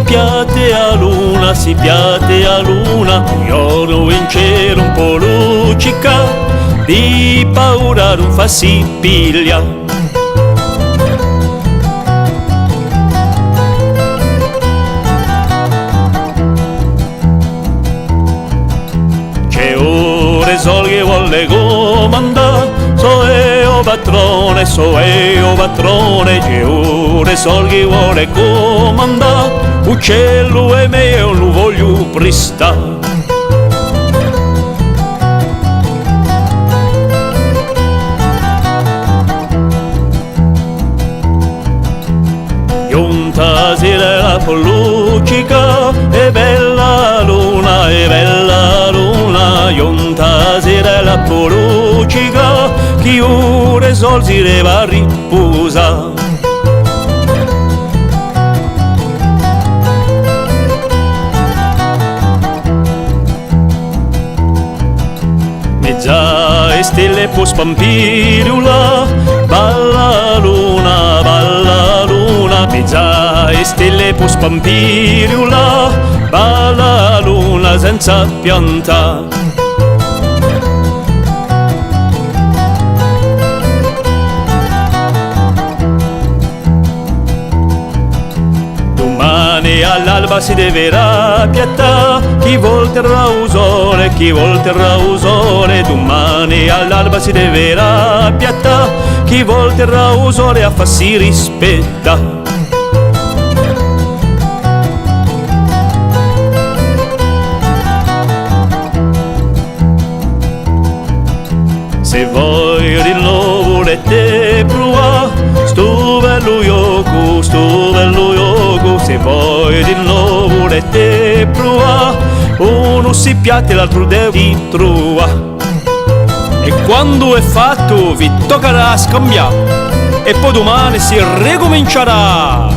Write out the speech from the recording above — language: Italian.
piatte a luna, si piatte a luna, io in cielo un po' luccica, di paura non fa si piglia. C'è ore sol che vuole comandare, so io patrone, c'è ore sol che vuole comandare, uccello e me io lo voglio prestare. Giunta si la pollucica, è bella luna, giunta si la pollucica, chi ore sol si deve a riposa. Mezza e stelle po' spampirula, balla luna, mezza e stelle po' spampirula, balla luna senza pianta. Domani all'alba si deverà piattare, chi volterà usore, domani all'alba si deverà piattare, chi volterà usore a farsi rispetta. Se voi di nuovo volete provare, sto bello yoga, se voi di nuovo volete provare, uno si piatte l'altro deve trovare. E quando è fatto vi toccherà scambiare, e poi domani si ricomincerà.